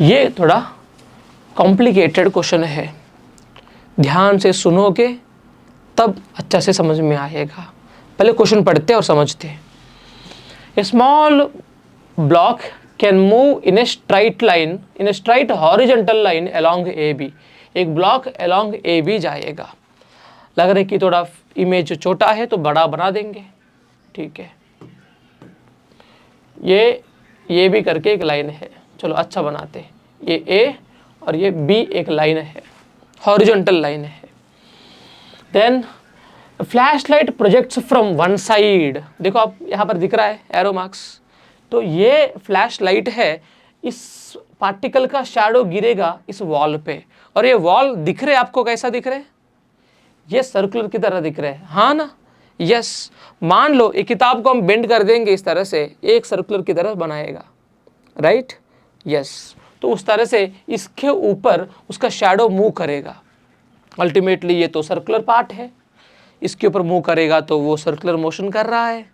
ये थोड़ा complicated question है, ध्यान से सुनोगे तब अच्छा से समझ में आएगा। पहले क्वेश्चन पढ़ते और समझते। A small block can move in a straight line, in a straight horizontal line along A B. एक ब्लॉक अलोंग ए बी जाएगा। लग रहा है कि थोड़ा इमेज छोटा है तो बड़ा बना देंगे, ठीक है। ये भी करके एक लाइन है, चलो अच्छा बनाते हैं। ये ए और ये बी एक लाइन है, हॉरिजॉन्टल लाइन है। Then flash light projects from one side. देखो आप यहाँ पर दिख रहा है एरो मार्क्स, तो ये फ्लैश लाइट है, इस पार्टिकल का शैडो गिरेगा इस वॉल पे, और ये वॉल दिख रहे आपको कैसा दिख रहे हैं? ये सर्कुलर की तरह दिख रहे हैं, हाँ ना? यस। मान लो एक किताब को हम बेंड कर देंगे इस तरह से, एक सर्कुलर की तरह बनाएगा, राइट? यस। तो उस तरह से इसके ऊपर उसका शैडो मूव करेगा। अल्टीमेटली ये तो सर्कुलर पार्ट है, इसके ऊपर मूव करेगा तो वो सर्कुलर मोशन कर रहा है।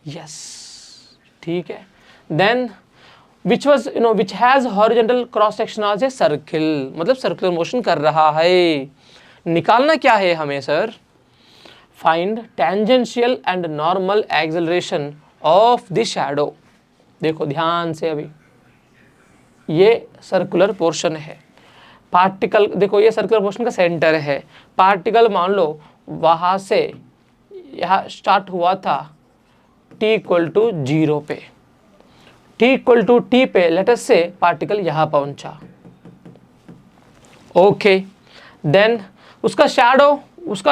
यस, ठीक है। Then which has horizontal cross section as a circle, मतलब सर्कुलर मोशन कर रहा है। निकालना क्या है हमें sir? Find tangential and normal acceleration of the shadow. देखो ध्यान से, अभी ये सर्कुलर पोर्शन है, पार्टिकल देखो ये सर्कुलर पोर्शन का सेंटर है। पार्टिकल मान लो वहाँ से यहाँ स्टार्ट हुआ था t=0 पे, t=t पे लेट अस से पार्टिकल यहाँ पहुँचा, ओके। देन उसका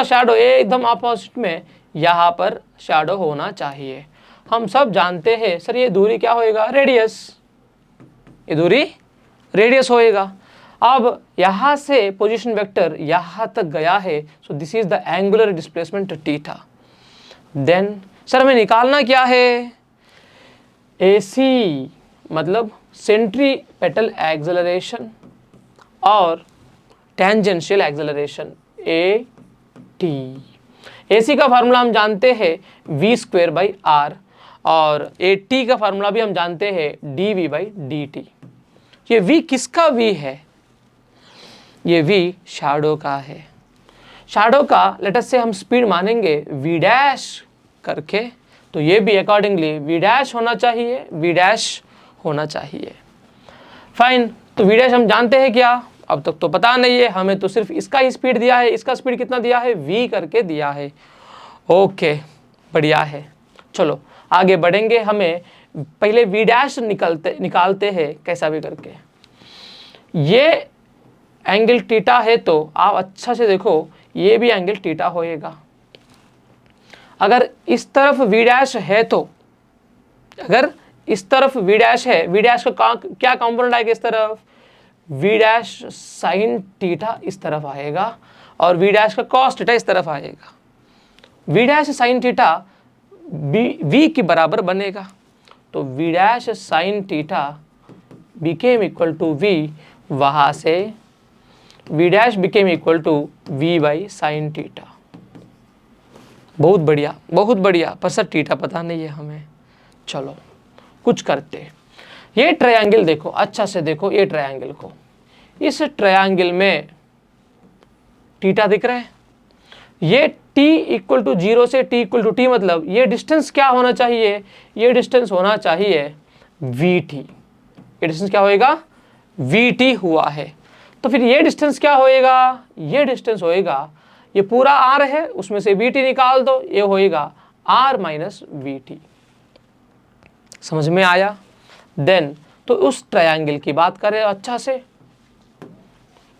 शैडो एकदम अपोजिट में यहाँ पर शैडो होना चाहिए। हम सब जानते हैं सर ये दूरी क्या होएगा? रेडियस। ये दूरी रेडियस होएगा। अब यहाँ से पोजीशन वेक्टर यहाँ तक गया है, so this is the angular displacement theta. Then sir हमें निकालना क्या है? AC मतलब सेंट्रीपेटल एक्सेलरेशन और टेंजेंशियल एक्सेलरेशन AT। AC का फार्मूला हम जानते हैं v²/r और AT का फार्मूला भी हम जानते हैं dv/dt। ये v किसका v है? ये v शैडो का है। शैडो का लेट अस से हम स्पीड मानेंगे v' करके, तो ये भी अकॉर्डिंगली v' होना चाहिए, v' होना चाहिए। फाइन, तो v' हम जानते हैं क्या? अब तक तो पता नहीं है हमें, तो सिर्फ इसका ही स्पीड दिया है। इसका स्पीड कितना दिया है? v करके दिया है। ओके, बढ़िया है। चलो आगे बढ़ेंगे। हमें पहले v' निकालते हैं कैसा भी करके। ये एंगल थीटा है, तो आप अच्छा से देखो ये भी एंगल थीटा होएगा। अगर इस तरफ v' है तो, अगर इस तरफ v' है, v' का क्या कंपोनेंट आएगा इस तरफ? v' साइन थीटा इस तरफ आएगा और v' का कॉस थीटा इस तरफ आएगा। v' साइन थीटा v के बराबर बनेगा, तो v' sine theta became equal to v, वहाँ से v' became equal to v sine theta. बहुत बढ़िया, बहुत बढ़िया। पर सर थीटा पता नहीं है हमें। चलो कुछ करते। ये ट्रायंगल देखो, अच्छा से देखो ये ट्रायंगल को। इस ट्रायंगल में थीटा दिख रहा है। ये t=0 से t=t, मतलब ये डिस्टेंस क्या होना चाहिए? ये डिस्टेंस होना चाहिए vt। ये डिस्टेंस क्या होएगा? vt हुआ है। तो फिर ये डिस्टेंस क्या होएगा? ये डिस्टेंस होएगा, ये पूरा r है, उसमें से vt निकाल दो, ये होएगा r - vt। समझ में आया? देन तो उस ट्रायंगल की बात करें अच्छा से,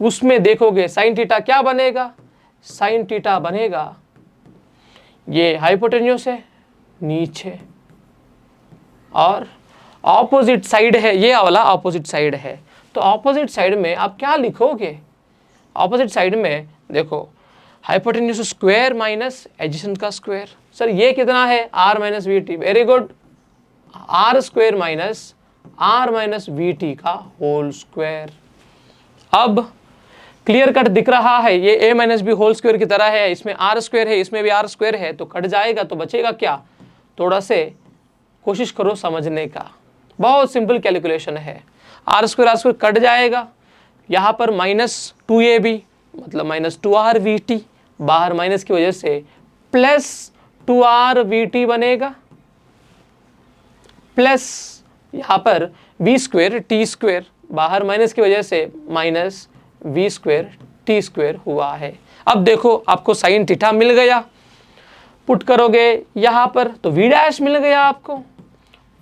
उसमें देखोगे साइन थीटा क्या बनेगा? साइन थीटा बनेगा, ये हाइपोटेन्यूस है नीचे और ऑपोजिट साइड है, ये वाला ऑपोजिट साइड है। तो ऑपोजिट साइड में आप क्या लिखोगे? ऑपोजिट साइड में देखो हाइपोटेन्यूस स्क्वायर माइनस एडजेसेंट का स्क्वायर। सर ये कितना है? r - vt। Very good, r² minus r - vt का होल स्क्वायर। अब क्लियर कट दिख रहा है, ये a - b होल स्क्वायर की तरह है, इसमें r² है, इसमें भी r² है, तो कट जाएगा तो बचेगा क्या? थोड़ा से कोशिश करो समझने का, बहुत सिंपल कैलकुलेशन है। R² कट जाएगा, यहाँ पर -2AB मतलब -2RVT, बाहर माइनस की वजह से +2RVT बनेगा, प्लस यहाँ पर V²T², बाहर माइनस की वजह से -V²T² हुआ है। अब देखो आपको साइन थीटा मिल गया, पुट करोगे यहाँ पर तो V' मिल गया आपको,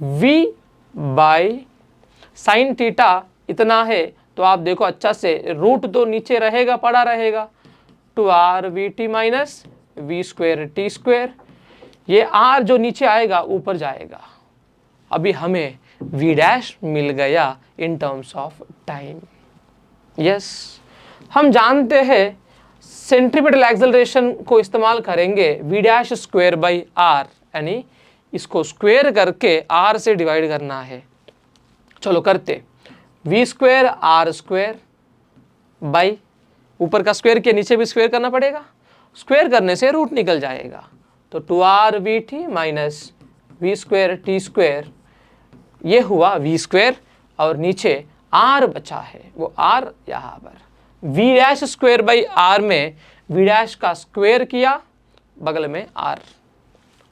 V बाई साइन थीटा इतना है, तो आप देखो अच्छा से रूट तो नीचे रहेगा, पड़ा रहेगा, 2RVT माइनस V²T², ये R जो नीचे आएगा ऊपर जाएगा। अभी हमें V' मिल गया in terms of time. Yes, हम जानते हैं सेंट्रीपिटल एक्सेलरेशन को इस्तेमाल करेंगे V' बाई R, यानी इसको स्क्वायर करके R से डिवाइड करना है। चलो करते, V²R² बाई, ऊपर का स्क्वायर के नीचे भी स्क्वायर करना पड़ेगा, स्क्वायर करने से रूट निकल जाएगा, तो 2RVT माइनस V²T², ये हुआ V², और नीचे R बचा है, वो R यहाँ पर V' बाई R में V' का स्क्वायर किया, बगल में R।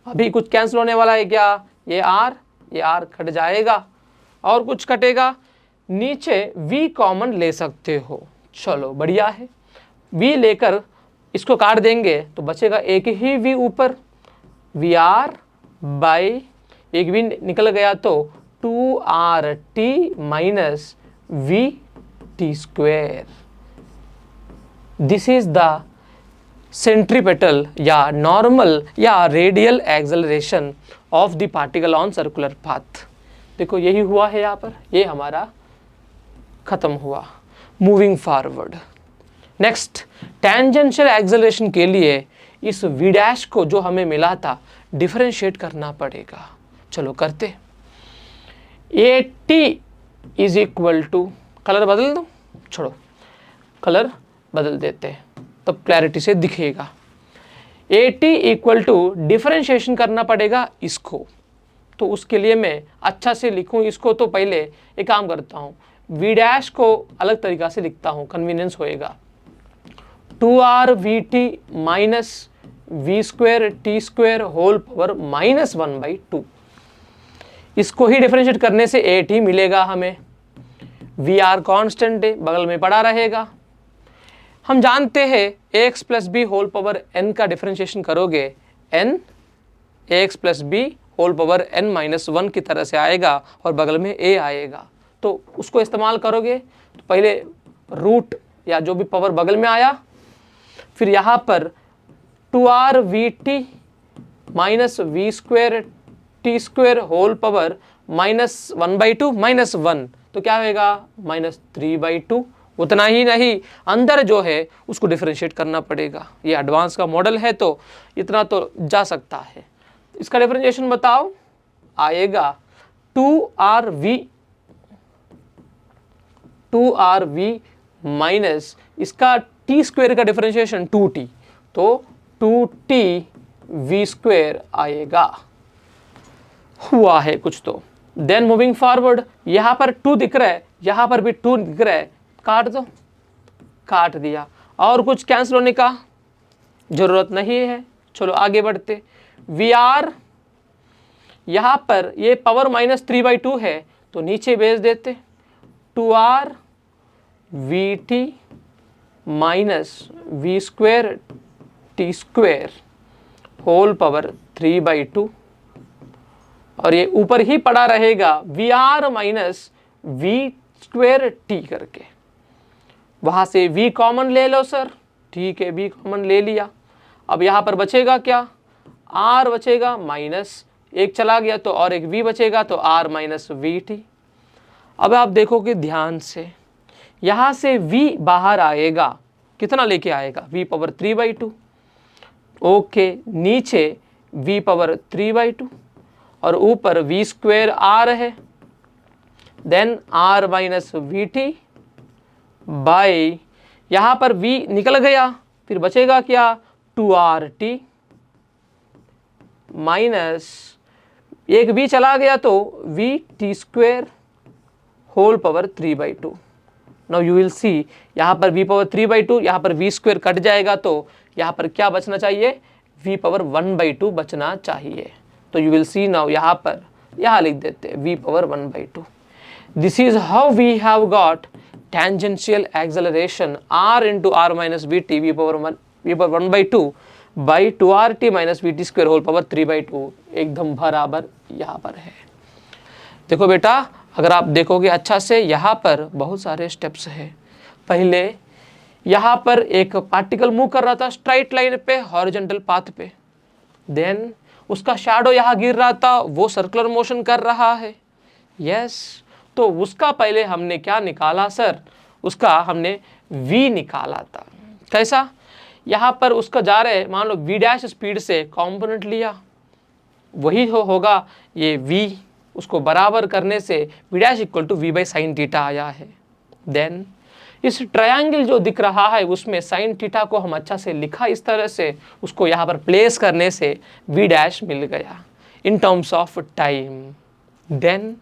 अभी कुछ कैंसिल होने वाला है क्या? ये R कट जाएगा, और कुछ कटेगा, नीचे V कॉमन ले सकते हो। चलो बढ़िया है, V लेकर इसको काट देंगे तो बचेगा एक ही V ऊपर, VR बाई एक V निकल गया तो 2RT minus VT²। This is the centripetal या नॉर्मल या radial acceleration of the particle on circular path. देखो यही हुआ है यहाँ पर, ये हमारा खत्म हुआ। Moving forward, next tangential acceleration के लिए इस V' को जो हमें मिला था डिफरेंशिएट करना पड़ेगा। चलो करते, AT is equal to, colour बदल दो, छोड़ो कलर बदल देते हैं तब क्लैरिटी से दिखेगा। AT इक्वल टू डिफरेंशिएशन करना पड़ेगा इसको, तो उसके लिए मैं अच्छा से लिखूं इसको, तो पहले एक काम करता हूं, V' को अलग तरीका से लिखता हूं, कन्वीनियंस होएगा, 2RVT minus V²T² whole power -1/2। इसको ही डिफरेंशिएट करने से AT मिलेगा हमें, VR कांस्टेंट है, बगल में पड़ा रहेगा। हम जानते हैं ax plus B whole power n का डिफरेंशिएशन करोगे n ax plus B whole power n minus 1 की तरह से आएगा, और बगल में a आएगा, तो उसको इस्तेमाल करोगे तो पहले रूट या जो भी पावर बगल में आया, फिर यहाँ पर 2RVT minus V²T² whole power -1/2 -1, तो क्या होएगा -3/2। उतना ही नहीं, अंदर जो है उसको डिफरेंशिएट करना पड़ेगा। ये एडवांस का मॉडल है तो इतना तो जा सकता है। इसका डिफरेंशिएशन बताओ, आएगा 2RV माइनस इसका T² का डिफरेंशिएशन 2T, तो 2TV² आएगा। हुआ है कुछ तो। देन मूविंग फॉरवर्ड, यहाँ पर 2 दिख रहा है, यहाँ पर भी 2 दिख रहा है, काट दो, काट दिया, और कुछ कैंसिल होने का जरूरत नहीं है। चलो आगे बढ़ते, VR यहाँ पर ये पावर -3/2 है, तो नीचे भेज देते, 2RVT minus V²T² whole power 3/2, और ये ऊपर ही पड़ा रहेगा VR माइनस V²T करके। वहां से V कॉमन ले लो सर, ठीक है, V कॉमन ले लिया। अब यहाँ पर बचेगा क्या, R बचेगा, माइनस एक चला गया तो और एक V बचेगा, तो R माइनस VT। अब आप देखोगे ध्यान से, यहाँ से V बाहर आएगा, कितना लेके आएगा, V पावर 3/2, ओके, नीचे V पावर 3/2, और ऊपर V² R है, then R minus VT by, यहाँ पर V निकल गया, फिर बचेगा क्या, 2RT माइनस एक V चला गया तो VT² whole power 3/2। Now you will see, यहाँ पर v पावर 3/2, यहाँ पर v स्क्वायर कट जाएगा तो यहाँ पर क्या बचना चाहिए, v पावर 1/2 बचना चाहिए। तो यू विल सी नाउ यहाँ पर, यहाँ लिख देते हैं v power 1/2। This is how we have got tangential acceleration r into r minus V T v power 1/2 by 2rt minus V T square whole power 3/2 एकदम बराबर यहाँ पर है। देखो बेटा, अगर आप देखोगे अच्छा से, यहाँ पर बहुत सारे स्टेप्स हैं। पहले यहाँ पर एक पार्टिकल मूव कर रहा था स्ट्राइट लाइन पे, हॉरिजॉन्टल पाथ पे, देन उसका शैडो यहाँ गिर रहा था, वो सर्कुलर मोशन कर रहा है। यस, तो उसका पहले हमने क्या निकाला सर, उसका हमने v निकाला था। कैसा, यहाँ पर उसका जा रहे, मान लो v डैश स्पीड से कॉम्पोनेंट लिया, वही होगा ये v, उसको बराबर करने से v dash equal to v by sine theta आया है। देन इस ट्रायंगल जो दिख रहा है उसमें साइन थीटा को हम अच्छा से लिखा इस तरह से, उसको यहाँ पर प्लेस करने से v डैश मिल गया in terms of time. Then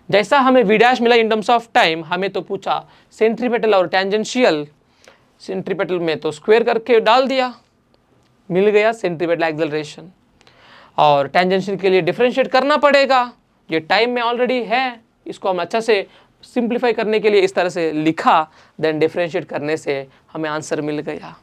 जैसा हमें v डैश मिला इन टर्म्स ऑफ टाइम, हमें तो पूछा सेंट्रीपेटल और टेंजेंशियल, सेंट्रीपेटल में तो स्क्वायर करके डाल दिया, मिल गया सेंट्रीपेटल एक्सेलरेशन, और टेंजेंशियल के लिए डिफरेंशिएट करना पड़ेगा, ये टाइम में ऑलरेडी है, इसको हम अच्छा से सिंप्लीफाई करने के लिए इस तरह से लिखा, देन डिफरेंशिएट करने से हमें आंसर मिल गया।